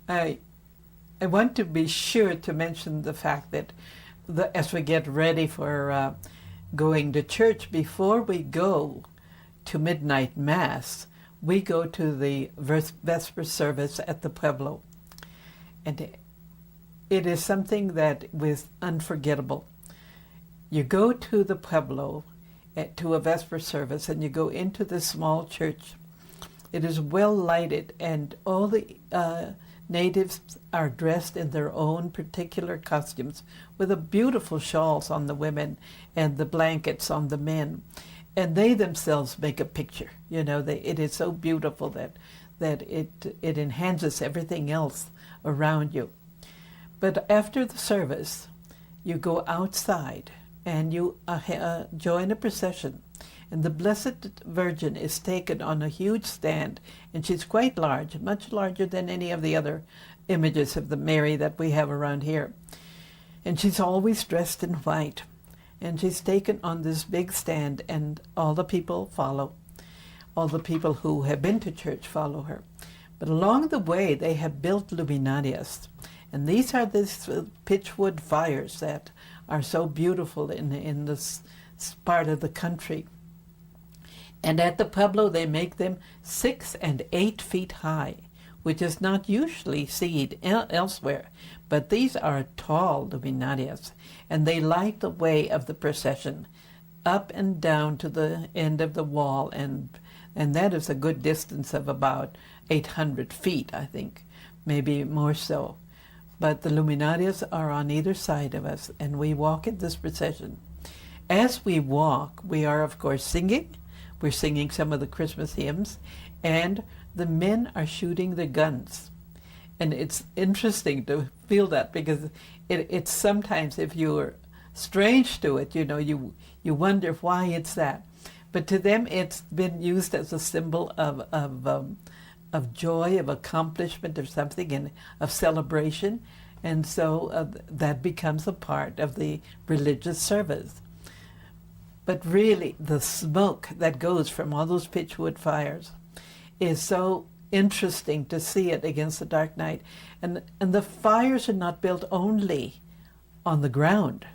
I I want to be sure to mention the fact that as we get ready for going to church, before we go to midnight mass, we go to the Vesper service at the Pueblo. And it is something that was unforgettable. You go to the Pueblo, to a Vesper service, and you go into this small church. It is well lighted, and all the natives are dressed in their own particular costumes, with the beautiful shawls on the women and the blankets on the men. And they themselves make a picture. You know, it is so beautiful that it enhances everything else around you. But after the service, you go outside and you join a procession. And the Blessed Virgin is taken on a huge stand, and she's quite large, much larger than any of the other images of the Mary that we have around here. And she's always dressed in white. And she's taken on this big stand, and all the people follow. All the people who have been to church follow her. But along the way, they have built luminarias. And these are these pitchwood fires that are so beautiful in this part of the country. And at the Pueblo, they make them 6 and 8 feet high, which is not usually seen elsewhere. But these are tall luminarias, and they light the way of the procession up and down to the end of the wall, and that is a good distance of about 800 feet, I think, maybe more so. But the luminarias are on either side of us, and we walk in this procession. As we walk, we are, of course, singing. We're singing some of the Christmas hymns, and the men are shooting the guns. And it's interesting to feel that, because it's sometimes, if you're strange to it, you know, you wonder why it's that. But to them, it's been used as a symbol of joy, of accomplishment, of something, and of celebration. And so that becomes a part of the religious service. But really, the smoke that goes from all those pitchwood fires is so interesting to see it against the dark night. And the fires are not built only on the ground,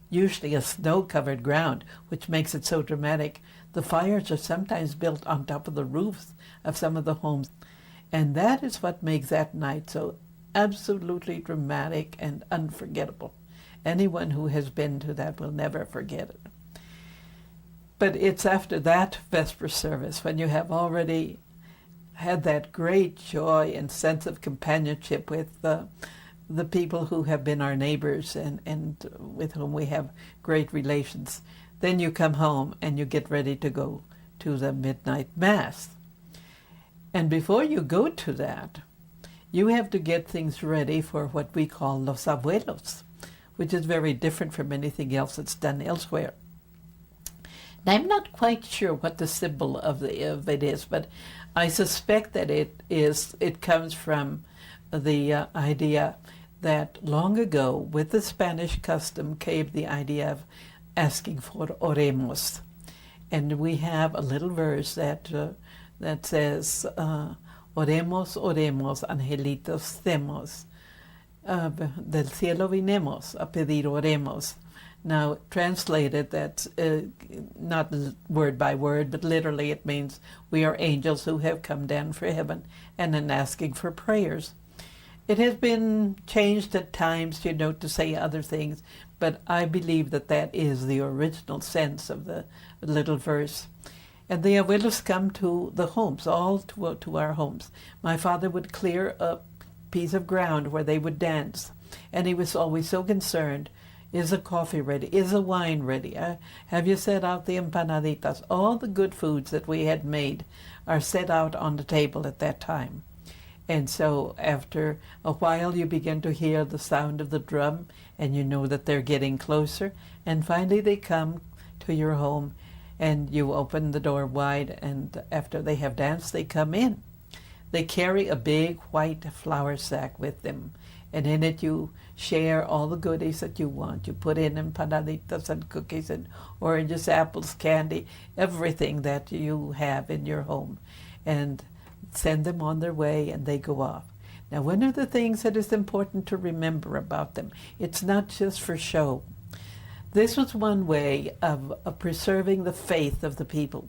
usually a snow-covered ground, which makes it so dramatic. The fires are sometimes built on top of the roofs of some of the homes. And that is what makes that night so absolutely dramatic and unforgettable. Anyone who has been to that will never forget it. But it's after that Vesper service, when you have already had that great joy and sense of companionship with the people who have been our neighbors and with whom we have great relations, then you come home and you get ready to go to the midnight mass. And before you go to that, you have to get things ready for what we call los abuelos, which is very different from anything else that's done elsewhere. I'm not quite sure what the symbol of it is, but I suspect that it comes from the idea that long ago, with the Spanish custom, came the idea of asking for oremos. And we have a little verse that says, oremos, oremos, angelitos temos, del cielo vinemos a pedir oremos. Now, translated, that's not word by word, but literally it means we are angels who have come down from heaven and are asking for prayers. It has been changed at times, you know, to say other things, but I believe that is the original sense of the little verse. And the abuelos come to the homes, all to our homes. My father would clear a piece of ground where they would dance, and he was always so concerned. Is the coffee ready? Is the wine ready? Have you set out the empanaditas? All the good foods that we had made are set out on the table at that time. And so after a while, you begin to hear the sound of the drum, and you know that they're getting closer. And finally, they come to your home, and you open the door wide, and after they have danced, they come in. They carry a big white flour sack with them, and in it you share all the goodies that you want. You put in empanaditas and cookies and oranges, apples, candy, everything that you have in your home, and send them on their way, and they go off. Now, one of the things that is important to remember about them, it's not just for show. This was one way of preserving the faith of the people.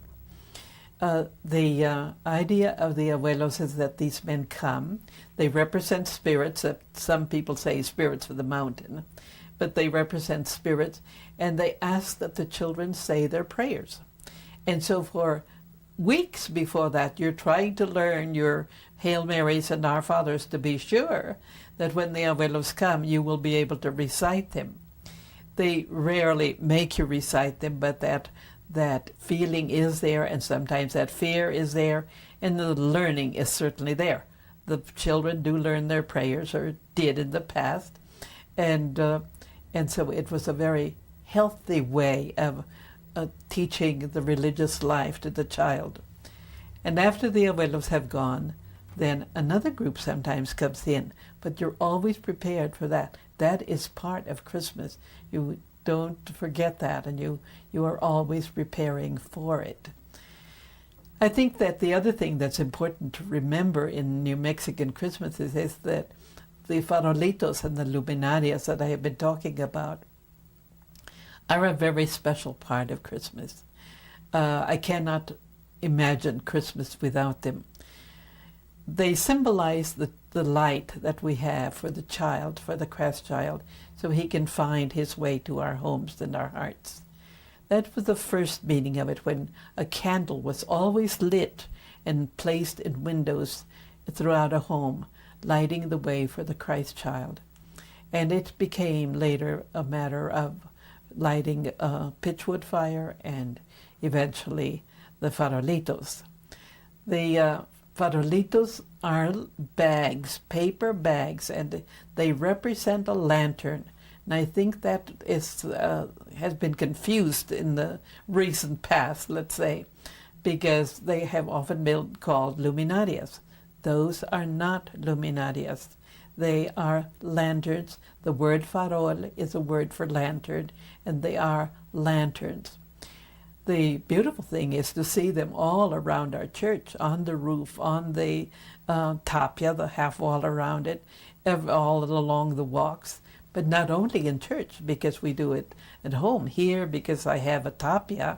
The idea of the abuelos is that these men come. They represent spirits. Some people say spirits of the mountain, but they represent spirits, and they ask that the children say their prayers. And so for weeks before that, you're trying to learn your Hail Marys and Our Fathers to be sure that when the abuelos come, you will be able to recite them. They rarely make you recite them, but that feeling is there, and sometimes that fear is there, and the learning is certainly there. The children do learn their prayers, or did in the past, and so it was a very healthy way of teaching the religious life to the child. And after the abuelos have gone, then another group sometimes comes in, but you're always prepared for that. That is part of Christmas. You don't forget that, and you are always preparing for it. I think that the other thing that's important to remember in New Mexican Christmases is that the farolitos and the luminarias that I have been talking about are a very special part of Christmas. I cannot imagine Christmas without them. They symbolize the light that we have for the child, for the Christ child, so he can find his way to our homes and our hearts. That was the first meaning of it, when a candle was always lit and placed in windows throughout a home, lighting the way for the Christ child. And it became later a matter of lighting a pitchwood fire and eventually the farolitos. The farolitos are bags, paper bags, and they represent a lantern. And I think that has been confused in the recent past, let's say, because they have often been called luminarias. Those are not luminarias. They are lanterns. The word farol is a word for lantern, and they are lanterns. The beautiful thing is to see them all around our church, on the roof, on the tapia, the half wall around it, all along the walks. But not only in church, because we do it at home. Here, because I have a tapia,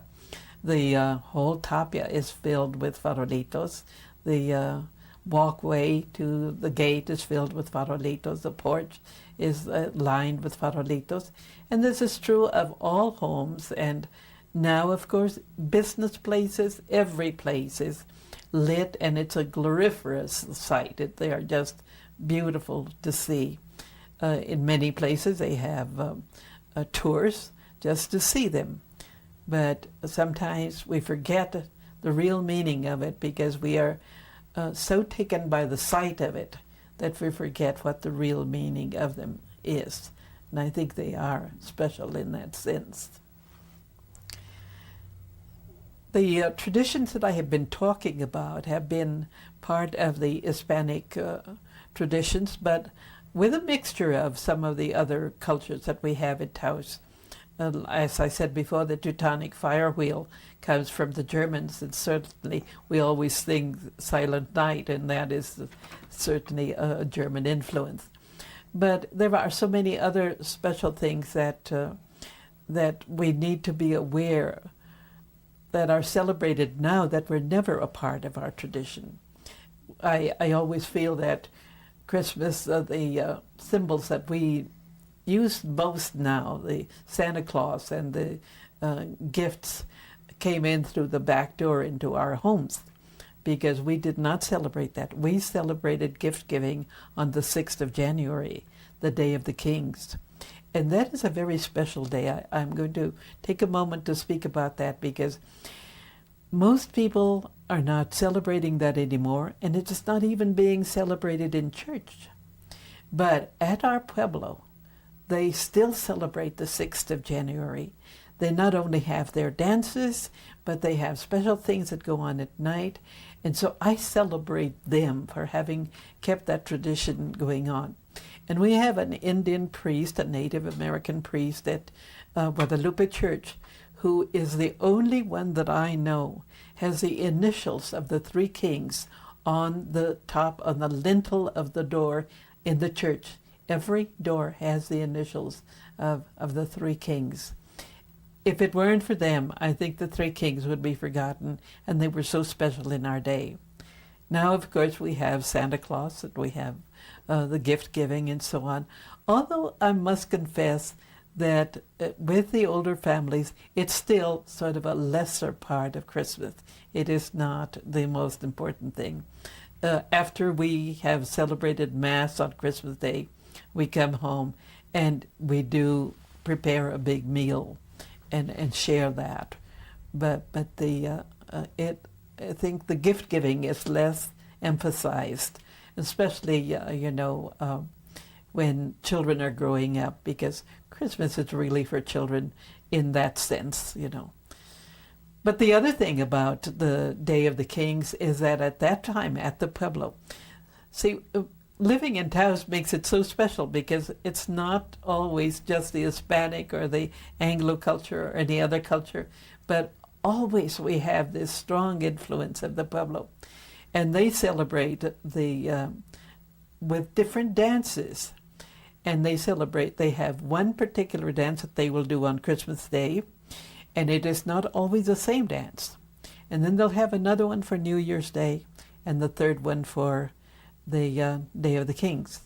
the whole tapia is filled with farolitos. The walkway to the gate is filled with farolitos. The porch is lined with farolitos. And this is true of all homes. And now, of course, business places, every place is lit, and it's a gloriferous sight. They are just beautiful to see. In many places, they have tours just to see them. But sometimes we forget the real meaning of it because we are so taken by the sight of it that we forget what the real meaning of them is. And I think they are special in that sense. The traditions that I have been talking about have been part of the Hispanic traditions, but with a mixture of some of the other cultures that we have in Taos. As I said before, the Teutonic fire wheel comes from the Germans, and certainly we always sing Silent Night, and that is certainly a German influence. But there are so many other special things that we need to be aware that are celebrated now that were never a part of our tradition. I always feel that Christmas, the symbols that we use most now, the Santa Claus and the gifts, came in through the back door into our homes, because we did not celebrate that. We celebrated gift giving on the 6th of January, the Day of the Kings. And that is a very special day. I'm going to take a moment to speak about that, because most people are not celebrating that anymore, and it is not even being celebrated in church. But at our pueblo, they still celebrate the 6th of January. They not only have their dances, but they have special things that go on at night. And so I celebrate them for having kept that tradition going on. And we have an Indian priest, a Native American priest at Guadalupe Church, who is the only one that I know has the initials of the three kings on the top, on the lintel of the door in the church. Every door has the initials of the three kings. If it weren't for them, I think the three kings would be forgotten, and they were so special in our day. Now, of course, we have Santa Claus, and we have the gift giving and so on. Although I must confess that with the older families, it's still sort of a lesser part of Christmas. It is not the most important thing. After we have celebrated Mass on Christmas Day, we come home and we do prepare a big meal and share that. But I think the gift giving is less emphasized, especially when children are growing up, because Christmas is really for children in that sense, But the other thing about the Day of the Kings is that at that time at the Pueblo, see, living in Taos makes it so special because it's not always just the Hispanic or the Anglo culture or any other culture, but always we have this strong influence of the Pueblo. And they celebrate with different dances. And they have one particular dance that they will do on Christmas Day, and it is not always the same dance. And then they'll have another one for New Year's Day, and the third one for the Day of the Kings.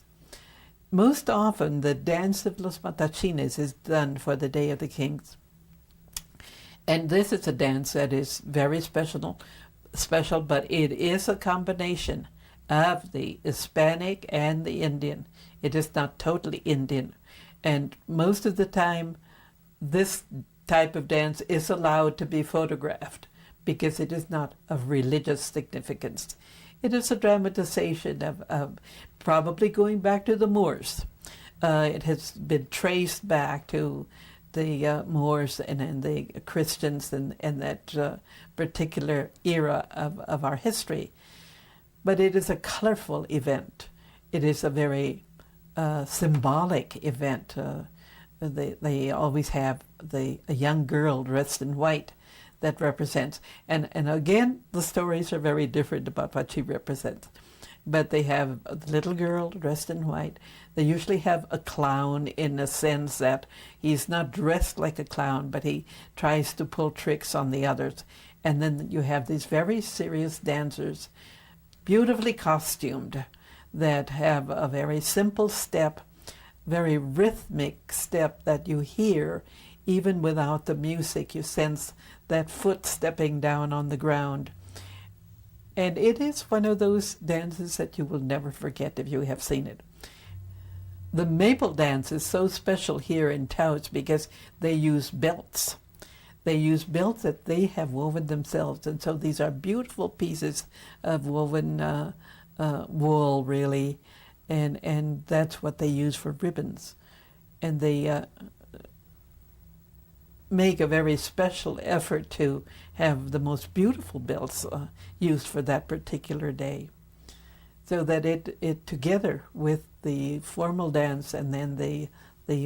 Most often, the Dance of los Matachines is done for the Day of the Kings. And this is a dance that is very special, but it is a combination of the Hispanic and the Indian. It is not totally Indian. And most of the time, this type of dance is allowed to be photographed because it is not of religious significance. It is a dramatization of probably going back to the Moors. It has been traced back to the Moors and the Christians and that particular era of our history. But it is a colorful event. It is a very symbolic event. They always have a young girl dressed in white that represents. And again, the stories are very different about what she represents. But they have a little girl dressed in white. They usually have a clown in a sense that he's not dressed like a clown, but he tries to pull tricks on the others. And then you have these very serious dancers, beautifully costumed, that have a very simple step, very rhythmic step that you hear even without the music. You sense that foot stepping down on the ground. And it is one of those dances that you will never forget if you have seen it. The maple dance is so special here in Taos because they use belts. They use belts that they have woven themselves. And so these are beautiful pieces of woven wool, really. And that's what they use for ribbons. And they make a very special effort to have the most beautiful belts used for that particular day. So that it together with the formal dance and then the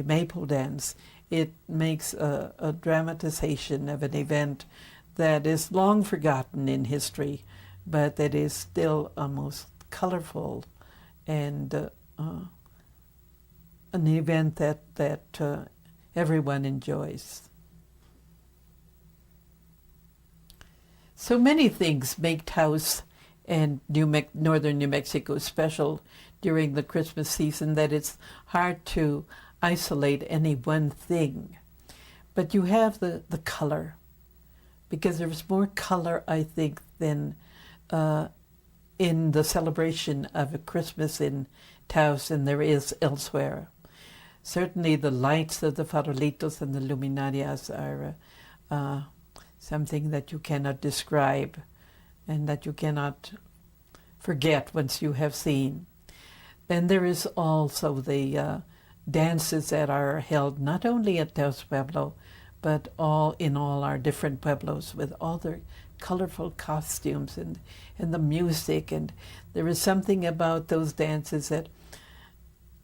maple dance, it makes a dramatization of an event that is long forgotten in history, but that is still a most colorful and an event that everyone enjoys. So many things make Taos and northern New Mexico special during the Christmas season that it's hard to isolate any one thing. But you have the color, because there's more color, I think, than in the celebration of a Christmas in Taos than there is elsewhere. Certainly the lights of the farolitos and the luminarias are something that you cannot describe and that you cannot forget once you have seen. Then there is also the dances that are held not only at Taos Pueblo, but in all our different pueblos with all their colorful costumes and the music. And there is something about those dances that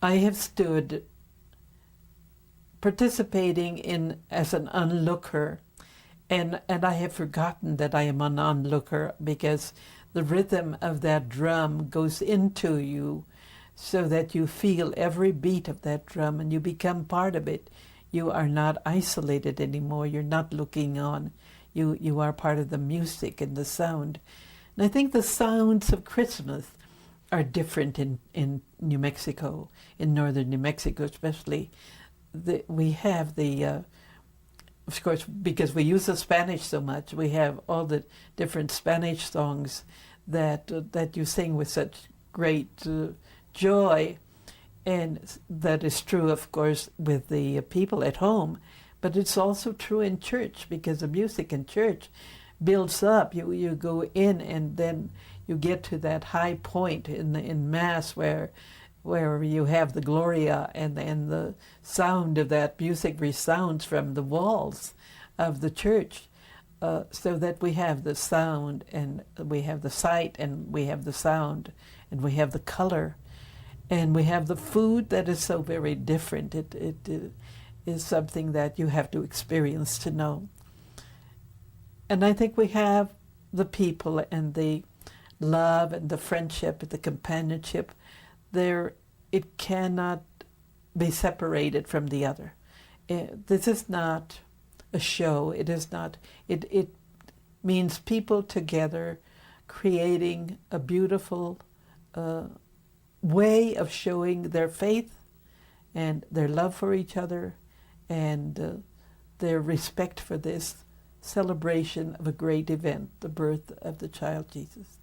I have stood participating in as an onlooker, and I have forgotten that I am an onlooker, because the rhythm of that drum goes into you so that you feel every beat of that drum and you become part of it. You are not isolated anymore. You're not looking on. You are part of the music and the sound. And I think the sounds of Christmas are different in New Mexico, in northern New Mexico especially. We have of course, because we use the Spanish so much, we have all the different Spanish songs that you sing with such great joy. And that is true, of course, with the people at home, but it's also true in church, because the music in church builds up. You go in and then you get to that high point in Mass where you have the Gloria and the sound of that music resounds from the walls of the church, so that we have the sound and we have the sight and we have the sound and we have the color and we have the food that is so very different. It is something that you have to experience to know. And I think we have the people and the love and the friendship and the companionship. It cannot be separated from the other. This is not a show. It is not. It means people together creating a beautiful way of showing their faith and their love for each other and their respect for this celebration of a great event, the birth of the child Jesus.